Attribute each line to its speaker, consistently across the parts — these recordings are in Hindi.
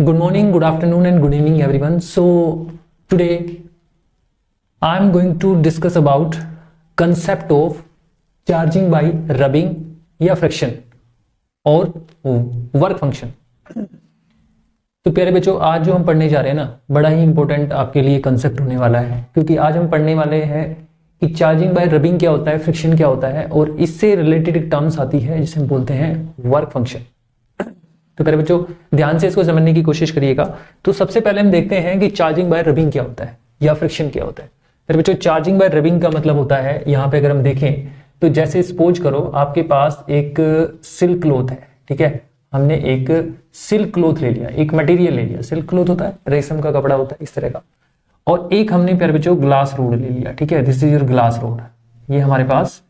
Speaker 1: Good morning, good afternoon, and good evening, everyone. So today I am going to discuss about concept of charging by rubbing या friction और वर्क फंक्शन। तो प्यारे बच्चों, आज जो हम पढ़ने जा रहे हैं ना, बड़ा ही इंपॉर्टेंट आपके लिए कंसेप्ट होने वाला है, क्योंकि आज हम पढ़ने वाले हैं कि चार्जिंग बाय रबिंग क्या होता है, फ्रिक्शन क्या होता है, और इससे रिलेटेड एक टर्म्स आती है जिसे हम बोलते हैं वर्क फंक्शन। तो प्यारे बच्चों, ध्यान से इसको समझने की कोशिश करिएगा। तो सबसे पहले हम देखते हैं कि चार्जिंग बाय रबिंग क्या होता है या फ्रिक्शन क्या होता है। प्यारे बच्चों, चार्जिंग बाय रबिंग का मतलब होता है, यहाँ पे अगर हम देखें तो जैसे सपोज करो आपके पास एक सिल्क क्लॉथ है, ठीक है। हमने एक सिल्क क्लॉथ ले लिया, एक मटेरियल ले लिया, सिल्क क्लॉथ होता है, रेशम का कपड़ा होता है इस तरह का, और एक हमने प्यारे बच्चों ग्लास रोड ले लिया, ठीक है। This is your glass rod, ये हमारे पास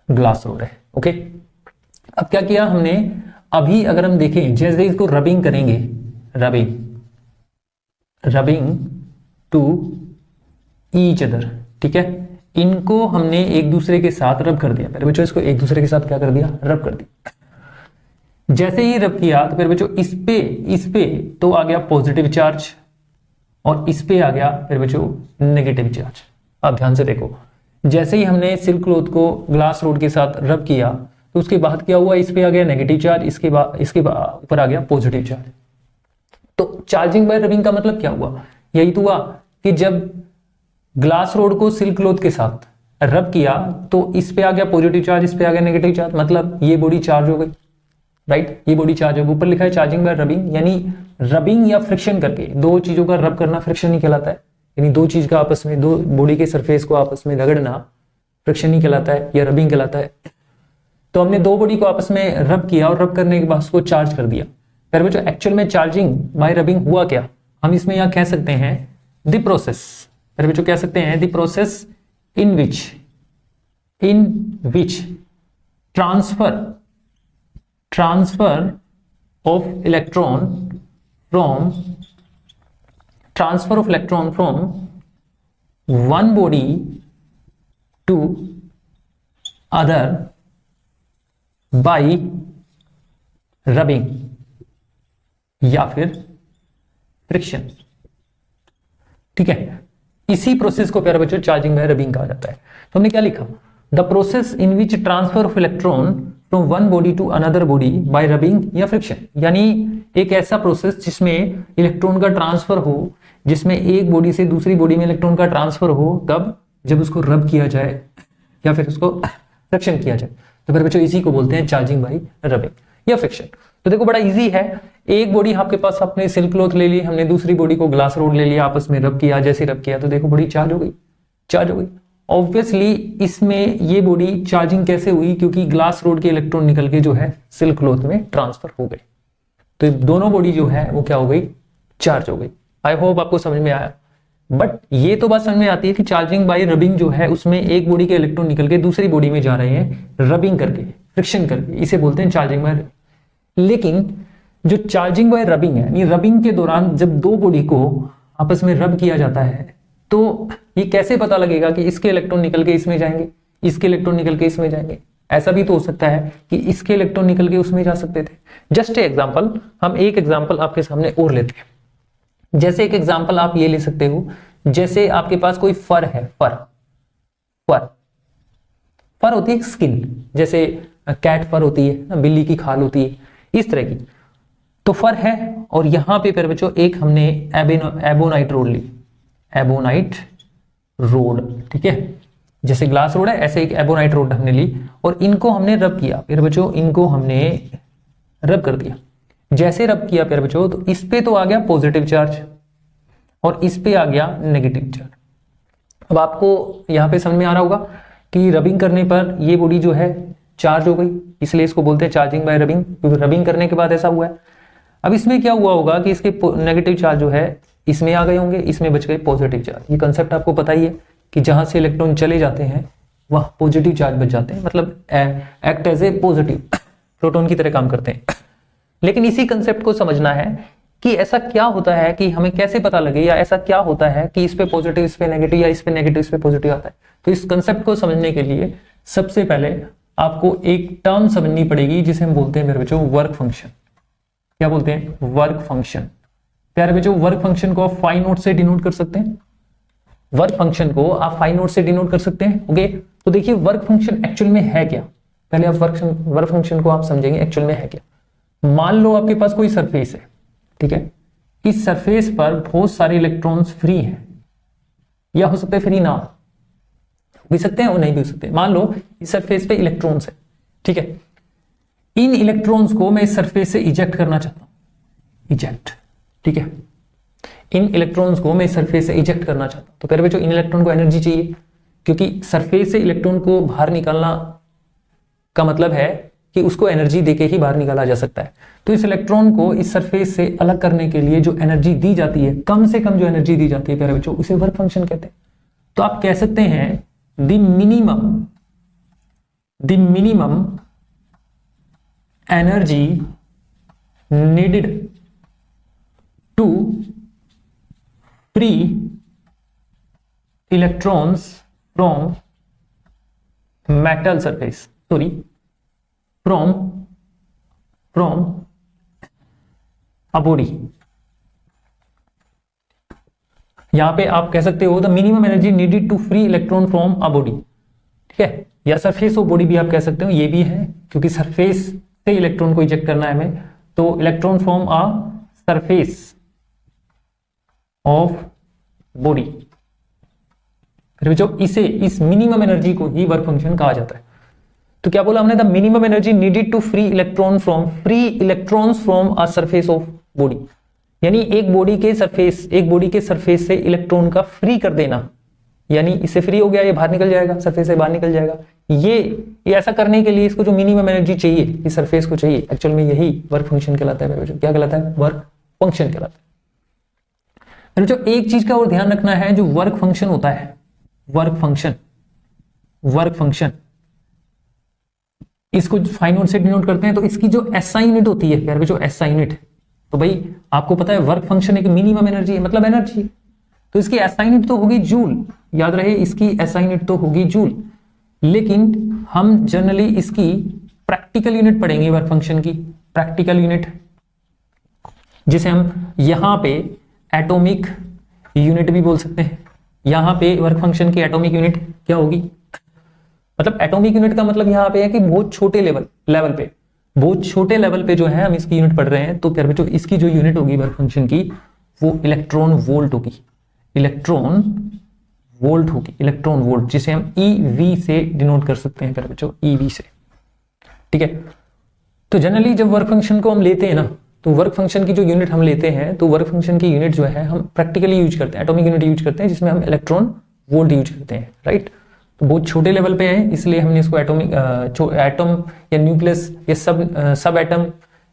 Speaker 1: ग्लास रोड है, ओके। अब क्या किया हमने, अभी अगर हम देखें जैसे इसको रबिंग करेंगे, रबिंग टू ईच अदर, ठीक है। इनको हमने एक दूसरे के साथ रब कर दिया, मेरे बच्चों इसको एक दूसरे के साथ क्या कर दिया, रब कर दिया। जैसे ही रब किया तो मेरे बच्चों इस पे तो आ गया पॉजिटिव चार्ज और इस पे आ गया मेरे बच्चों नेगेटिव चार्ज। अब ध्यान से देखो, जैसे ही हमने सिल्क क्लॉथ को ग्लास रोड के साथ रब किया तो उसके बाद क्या हुआ, इस पे आ गया नेगेटिव चार्ज, इसके बाद ऊपर आ गया पॉजिटिव चार्ज। तो चार्जिंग बाय रबिंग का मतलब क्या हुआ, यही तो हुआ कि जब ग्लास रोड को सिल्क क्लॉथ के साथ रब किया तो इस पे आ गया पॉजिटिव चार्ज, इस पे आ गया नेगेटिव चार्ज, मतलब ये बॉडी चार्ज हो गई, राइट। ये बॉडी चार्ज हो गई। ऊपर लिखा है चार्जिंग बाय रबिंग, यानी रबिंग या फ्रिक्शन करके दो चीजों का रब करना फ्रिक्शन ही कहलाता है। यानी दो चीज का आपस में, दो बॉडी के सरफेस को आपस में रगड़ना फ्रिक्शन ही कहलाता है या रबिंग कहलाता है। तो हमने दो बॉडी को आपस में रब किया और रब करने के बाद उसको चार्ज कर दिया। फिर बच्चों एक्चुअल में चार्जिंग बाय रबिंग हुआ क्या, हम इसमें यहां कह सकते हैं द प्रोसेस, फिर बच्चों कह सकते हैं the process in which transfer of electron from one body to other by rubbing या फिर फ्रिक्शन, ठीक है। इसी प्रोसेस को प्यारे बच्चों चार्जिंग बाय रबिंग कहा जाता है। तो हमने क्या लिखा, the process in which transfer of electron from one body to another body by rubbing या फ्रिक्शन, यानी एक ऐसा प्रोसेस जिसमें इलेक्ट्रॉन का ट्रांसफर हो, जिसमें एक बॉडी से दूसरी बॉडी में इलेक्ट्रॉन का ट्रांसफर हो, तब जब उसको रब किया जाए या फिर उसको फ्रिक्शन किया जाए। तो फिर बच्चों इसी को बोलते हैं चार्जिंग बाय रबिंग या फ्रिक्शन। तो देखो बड़ा इजी है, एक बॉडी आपके पास आपने सिल्क क्लॉथ ले ली, हमने दूसरी बॉडी को ग्लास रोड ले लिया, आपस में रब किया, जैसे रब किया तो देखो बॉडी चार्ज हो गई। ऑब्वियसली इसमें ये बॉडी चार्जिंग कैसे हुई, क्योंकि ग्लास रोड के इलेक्ट्रॉन निकल के जो है सिल्क क्लॉथ में ट्रांसफर हो गए, तो दोनों बॉडी जो है वो क्या हो गई, चार्ज हो गई। आई होप आपको समझ में आया। बट ये तो बात समझ में आती है कि चार्जिंग बाय रबिंग जो है उसमें एक बॉडी के इलेक्ट्रॉन निकल के दूसरी बॉडी में जा रहे हैं रबिंग करके, फ्रिक्शन करके, इसे बोलते हैं चार्जिंग बाय। लेकिन जो चार्जिंग बाय रबिंग है, यानी रबिंग के दौरान जब दो बॉडी को आपस में रब किया जाता है तो ये कैसे पता लगेगा कि इसके इलेक्ट्रॉन निकल के इसमें जाएंगे, इसके इलेक्ट्रॉन निकल के इसमें जाएंगे। ऐसा भी तो हो सकता है कि इसके इलेक्ट्रॉन निकल के उसमें जा सकते थे। जस्ट एग्जाम्पल, हम एक एग्जाम्पल आपके सामने और लेते हैं। जैसे एक एग्जाम्पल आप ये ले सकते हो, जैसे आपके पास कोई फर है, फर होती है स्किन, जैसे कैट फर होती है, बिल्ली की खाल होती है, इस तरह की। तो फर है और यहां पे फिर बच्चों एक हमने एबोनाइट रोड ली, एबोनाइट रोड, ठीक है। जैसे ग्लास रोड है ऐसे एक एबोनाइट रोड हमने ली और इनको हमने रब किया, फिर बच्चों इनको हमने रब कर दिया। जैसे रब किया फिर बच्चों तो इस पे तो आ गया पॉजिटिव चार्ज और इस पे आ गया नेगेटिव चार्ज। अब आपको यहां पे समझ में आ रहा होगा कि रबिंग करने पर ये बॉडी जो है चार्ज हो गई, इसलिए इसको बोलते हैं चार्जिंग बाय रबिंग, क्योंकि रबिंग करने के बाद ऐसा हुआ है। अब इसमें क्या हुआ होगा कि इसके नेगेटिव चार्ज जो है इसमें आ गए होंगे, इसमें बच गए पॉजिटिव चार्ज। ये कंसेप्ट आपको पता ही है कि जहां से इलेक्ट्रॉन चले जाते हैं वह पॉजिटिव चार्ज बच जाते हैं, मतलब act as a positive, proton की तरह काम करते हैं। लेकिन इसी कंसेप्ट को समझना है कि ऐसा क्या होता है, कि हमें कैसे पता लगे, या ऐसा क्या होता है कि इस पे पॉजिटिव इस पे नेगेटिव, या इस पे नेगेटिव इस पे पॉजिटिव आता है। तो इस कंसेप्ट को समझने के लिए सबसे पहले आपको एक टर्म समझनी पड़ेगी जिसे हम बोलते हैं मेरे बच्चों वर्क फंक्शन। क्या बोलते हैं, वर्क फंक्शन। प्यारे बच्चों वर्क फंक्शन को आप 5 नोट से डिनोट कर सकते हैं, वर्क फंक्शन को आप 5 नोट से डिनोट कर सकते हैं। ओके, तो देखिए वर्क फंक्शन एक्चुअल में है क्या, पहले आप वर्क फंक्शन को आप समझेंगे एक्चुअल में है क्या। मान लो आपके पास कोई सरफेस है, ठीक है, इस सरफेस पर बहुत सारे इलेक्ट्रॉन्स फ्री हैं, या हो सकते हैं फ्री ना हो सकते हैं और नहीं भी हो सकते। मान लो इस सरफेस पे इलेक्ट्रॉन्स है, ठीक है, इन इलेक्ट्रॉन्स को मैं इस सरफेस से इजेक्ट करना चाहता हूं, इजेक्ट, ठीक है, इन इलेक्ट्रॉन्स को मैं इस सरफेस से इजेक्ट करना चाहता हूं। तो पहले बच्चों इन इलेक्ट्रॉन को एनर्जी चाहिए, क्योंकि सरफेस से इलेक्ट्रॉन को बाहर निकालना का मतलब है कि उसको एनर्जी देके ही बाहर निकाला जा सकता है। तो इस इलेक्ट्रॉन को इस सरफेस से अलग करने के लिए जो एनर्जी दी जाती है, कम से कम जो एनर्जी दी जाती है प्यारे बच्चों, उसे वर्क फंक्शन कहते हैं। तो आप कह सकते हैं the minimum energy needed to free electrons from metal surface, sorry from a body. यहां पे आप कह सकते हो the minimum energy needed to free electron from a body, ठीक है, या सरफेस ऑफ बॉडी भी आप कह सकते हो, ये भी है, क्योंकि सरफेस से इलेक्ट्रॉन को इजेक्ट करना है हमें, तो electron from a surface of body. फिर जो इस मिनिमम एनर्जी को ही वर्क फंक्शन कहा जाता है। तो क्या बोला हमने, the minimum energy needed to free electrons from a surface of body, यानी एक बॉडी के सरफेस से इलेक्ट्रॉन का फ्री कर देना, यानी इससे फ्री हो गया, ये बाहर निकल जाएगा, सरफेस से बाहर निकल जाएगा। ये ऐसा करने के लिए इसको जो मिनिमम एनर्जी चाहिए इस सरफेस को चाहिए, एक्चुअल में यही वर्क फंक्शन कहलाता है। क्या कहलाता है, वर्क फंक्शन कहलाता है। जो एक चीज का और ध्यान रखना है, जो वर्क फंक्शन होता है, वर्क फंक्शन इसको फाइन नोट से डिनोट करते हैं। तो इसकी जो एसआई यूनिट होती है यार, जो एसआई यूनिट, तो भाई आपको पता है वर्क फंक्शन एक मिनिमम एनर्जी है, मतलब एनर्जी, तो इसकी एसआई यूनिट तो होगी जूल, याद रहे इसकी एसआई यूनिट तो होगी जूल। लेकिन हम जनरली इसकी प्रैक्टिकल यूनिट पढ़ेंगे वर्क फंक्शन की, प्रैक्टिकल यूनिट, जिसे हम यहां पे एटॉमिक यूनिट भी बोल सकते हैं। यहां पे वर्क फंक्शन की एटॉमिक यूनिट क्या होगी, मतलब एटॉमिक यूनिट का मतलब यहां पे है कि बहुत छोटे लेवल पे, बहुत छोटे लेवल पे जो है हम इसकी यूनिट पढ़ रहे हैं। तो प्यारे बच्चों इसकी जो यूनिट होगी वर्क फंक्शन की, वो इलेक्ट्रॉन वोल्ट होगी, इलेक्ट्रॉन वोल्ट, जिसे हम ईवी से डिनोट कर सकते हैं प्यारे बच्चों, ईवी से, ठीक है। तो जनरली जब वर्क फंक्शन को हम लेते हैं ना, तो वर्क फंक्शन की जो यूनिट हम लेते हैं, तो वर्क फंक्शन की यूनिट जो है हम प्रैक्टिकली यूज करते हैं, एटॉमिक यूनिट यूज करते हैं, जिसमें हम इलेक्ट्रॉन वोल्ट यूज करते हैं, राइट। तो बहुत छोटे लेवल पे है, इसलिए हमने इसको एटम या न्यूक्लियस या सब एटम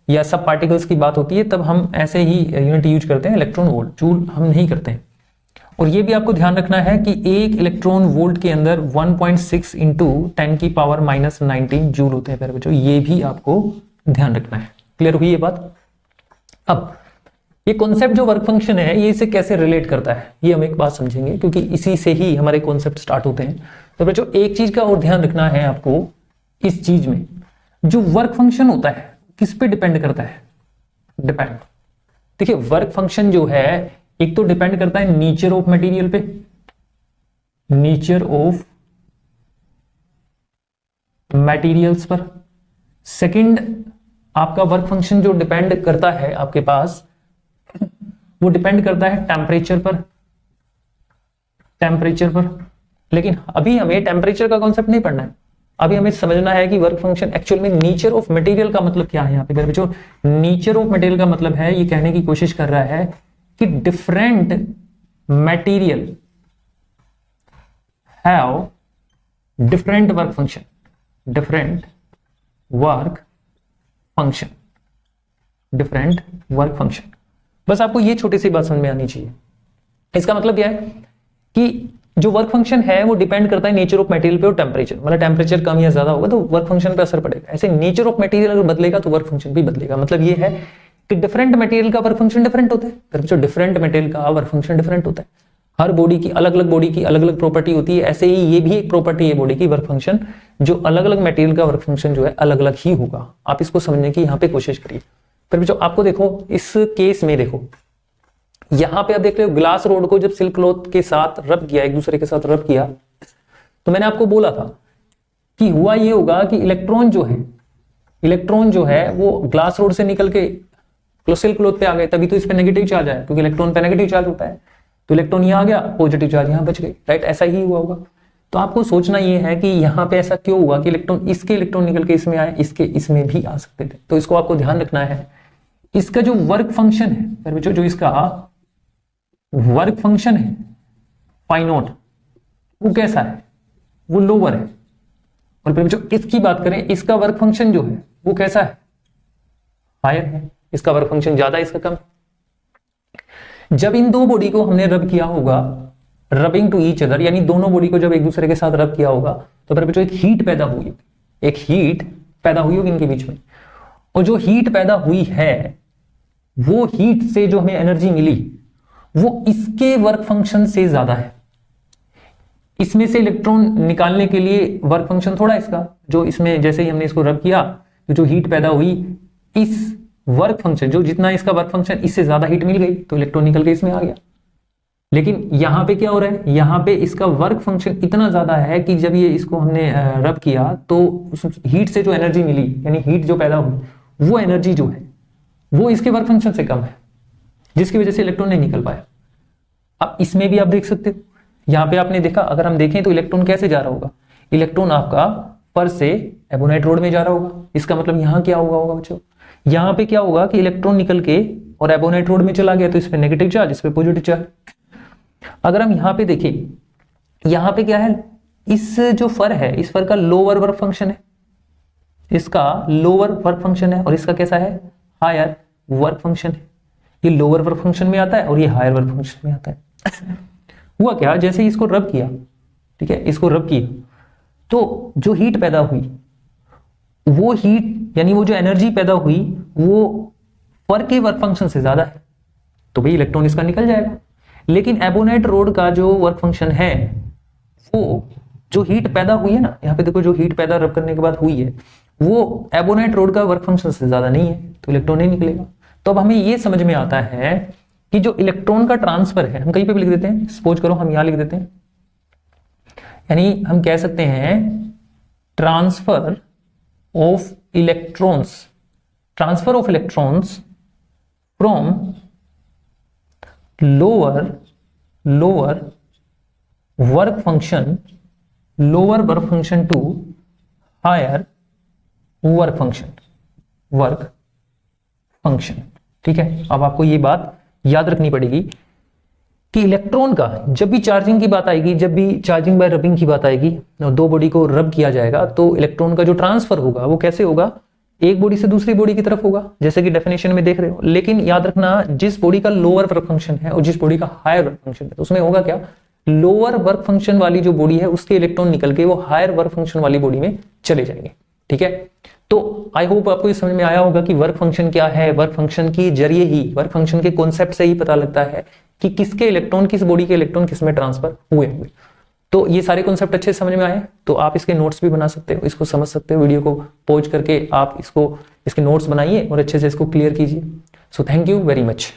Speaker 1: या सब पार्टिकल्स की बात होती है, तब हम ऐसे ही यूनिट यूज करते हैं, इलेक्ट्रॉन वोल्ट, जूल हम नहीं करते हैं। और ये भी आपको ध्यान रखना है कि एक इलेक्ट्रॉन वोल्ट के अंदर 1.6 इंटू 10⁻⁻19 जूल होते हैं प्यारे बच्चों, ये भी आपको ध्यान रखना है। क्लियर हुई ये बात। अब ये कॉन्सेप्ट जो वर्क फंक्शन है, ये इसे कैसे रिलेट करता है, ये हम एक बात समझेंगे, क्योंकि इसी से ही हमारे कॉन्सेप्ट स्टार्ट होते हैं। तो बच्चों एक चीज का और ध्यान रखना है आपको, इस चीज में जो वर्क फंक्शन होता है किस पे डिपेंड करता है, देखिए वर्क फंक्शन जो है एक तो डिपेंड करता है नेचर ऑफ मटेरियल पे, नेचर ऑफ मटेरियल्स पर। सेकंड आपका वर्क फंक्शन जो डिपेंड करता है आपके पास, वो डिपेंड करता है टेम्परेचर पर। लेकिन अभी हमें टेम्परेचर का कॉन्सेप्ट नहीं पढ़ना है, अभी हमें समझना है कि वर्क फंक्शन एक्चुअल में नेचर ऑफ मटेरियल का मतलब क्या है। यहाँ पे बच्चों नेचर ऑफ मटेरियल का मतलब है, ये कहने की कोशिश कर रहा है कि different material have different work function. बस आपको ये छोटी सी बात समझ में आनी चाहिए। इसका मतलब क्या है कि जो वर्क फंक्शन है वो डिपेंड करता है नेचर ऑफ मटेरियल पे और टेम्परेचर, मतलब टेम्परेचर कम या ज्यादा होगा तो वर्क फंक्शन पे असर पड़ेगा। ऐसे नेचर ऑफ मटेरियल अगर बदलेगा तो वर्क फंक्शन भी बदलेगा। मतलब ये है कि डिफरेंट मटेरियल का वर्क फंक्शन डिफरेंट होता है, जो डिफरेंट मटेरियल का वर्क फंक्शन डिफरेंट होता है। हर बॉडी की अलग अलग प्रॉपर्टी होती है, ऐसे ही ये भी एक प्रॉपर्टी है बॉडी की, वर्क फंक्शन, जो अलग अलग मटेरियल का वर्क फंक्शन जो है अलग अलग ही होगा। आप इसको समझने की यहाँ पे कोशिश करिए। फिर भी जो आपको देखो इस केस में देखो यहां पे आप देख रहे हो ग्लास रोड को जब सिल्क क्लॉथ के साथ रब किया, एक दूसरे के साथ रब किया, तो मैंने आपको बोला था कि हुआ ये होगा कि इलेक्ट्रॉन जो है वो ग्लास रोड से निकल के सिल्क क्लॉथ पे आ गए, तभी तो इस पे नेगेटिव चार्ज आया, क्योंकि इलेक्ट्रॉन पे नेगेटिव चार्ज होता है। तो इलेक्ट्रॉन यहां आ गया, पॉजिटिव चार्ज यहां बच गई, राइट, ऐसा ही हुआ होगा। तो आपको सोचना ये है कि यहां पे ऐसा क्यों हुआ कि इलेक्ट्रॉन निकल के इसमें आए, इसके इसमें भी आ सकते थे। तो इसको आपको ध्यान रखना है। इसका जो वर्क फंक्शन है बच्चों, जो इसका वर्क फंक्शन है फाई नॉट, वो कैसा है, वो लोअर है। और फिर जो इसकी बात करें, इसका वर्क फंक्शन जो है वो कैसा है, हायर है। इसका वर्क फंक्शन ज्यादा, इसका कम। जब इन दो बॉडी को हमने रब किया होगा, रबिंग टू ईच अदर, यानी दोनों बॉडी को जब एक दूसरे के साथ रब किया होगा, तो फिर बच्चों एक हीट पैदा हुई, एक हीट पैदा हुई होगी इनके बीच में। और जो हीट पैदा हुई है, वो हीट से जो हमें एनर्जी मिली, वो इसके वर्क फंक्शन से ज्यादा है। इसमें से इलेक्ट्रॉन निकालने के लिए वर्क फंक्शन थोड़ा इसका, जो इसमें जैसे ही हमने इसको रब किया, तो जो हीट पैदा हुई, इस वर्क फंक्शन जो जितना इसका वर्क फंक्शन, इससे ज्यादा हीट मिल गई, तो इलेक्ट्रॉन निकल के इसमें आ गया। लेकिन यहां पे क्या हो रहा है, यहां पे इसका वर्क फंक्शन इतना ज्यादा है कि जब ये इसको हमने रब किया, तो उस हीट से जो एनर्जी मिली, यानी हीट जो पैदा हुई, वो एनर्जी जो है वो इसके वर्क फंक्शन से कम है, जिसकी वजह से इलेक्ट्रॉन नहीं निकल पाया। अब इसमें भी आप देख सकते हो, यहां पे आपने देखा, अगर हम देखें तो इलेक्ट्रॉन कैसे जा रहा होगा, इलेक्ट्रॉन आपका पर से एबोनाइट रोड में जा रहा होगा। इसका मतलब यहां क्या होगा बच्चों, यहां पे क्या होगा कि इलेक्ट्रॉन निकल के और एबोनाइट रोड में चला गया, तो इस पे नेगेटिव चार्ज, इस पे पॉजिटिव चार्ज। अगर हम यहां पे देखें, यहां पे क्या है, इस जो फर है, इस फर का लोअर वर्क फंक्शन है, इसका लोअर वर्क फंक्शन है, और इसका कैसा है, हायर वर्क फंक्शन है। ये लोअर वर्क फंक्शन में आता है और ये हायर वर्क फंक्शन में आता है। हुआ क्या, जैसे ही इसको रब किया, ठीक है, इसको रब किया, तो जो हीट पैदा हुई, वो हीट यानी वो जो एनर्जी पैदा हुई, वो फर के वर्क फंक्शन से ज्यादा है, तो भाई इलेक्ट्रॉन इसका निकल जाएगा। लेकिन एबोनाइट रोड का जो वर्क फंक्शन है, वो जो हीट पैदा हुई है ना, यहाँ पे देखो, जो हीट पैदा रब करने के बाद हुई है, वो एबोनाइट रोड का वर्क फंक्शन से ज्यादा नहीं है, तो इलेक्ट्रॉन नहीं निकलेगा। तो अब हमें ये समझ में आता है कि जो इलेक्ट्रॉन का ट्रांसफर है, हम कहीं पे भी लिख देते हैं, सपोज करो हम यहां लिख देते हैं, यानी हम कह सकते हैं transfer of electrons from lower work function to higher work function. ठीक है, अब आपको ये बात याद रखनी पड़ेगी कि इलेक्ट्रॉन का जब भी चार्जिंग की बात आएगी, जब भी चार्जिंग बाय रबिंग की बात आएगी, दो बॉडी को रब किया जाएगा, तो इलेक्ट्रॉन का जो ट्रांसफर होगा वो कैसे होगा, एक बॉडी से दूसरी बॉडी की तरफ होगा, जैसे कि डेफिनेशन में देख रहे हो। लेकिन याद रखना, जिस बॉडी का लोअर वर्क फंक्शन है और जिस बॉडी का हायर वर्क फंक्शन है, तो उसमें होगा क्या, लोअर वर्क फंक्शन वाली जो बॉडी है, उसके इलेक्ट्रॉन निकल के वो हायर वर्क फंक्शन वाली बॉडी में चले जाएंगे। ठीक है, तो आई होप आपको इस समझ में आया होगा कि वर्क फंक्शन क्या है। वर्क फंक्शन के जरिए ही, वर्क फंक्शन के कॉन्सेप्ट से ही पता लगता है कि किसके इलेक्ट्रॉन, किस बॉडी के इलेक्ट्रॉन किस में ट्रांसफर हुए। तो ये सारे कॉन्सेप्ट अच्छे से समझ में आए, तो आप इसके नोट्स भी बना सकते हो, इसको समझ सकते हो। वीडियो को पॉज करके आप इसके नोट्स बनाइए और अच्छे से इसको क्लियर कीजिए। So thank you very much.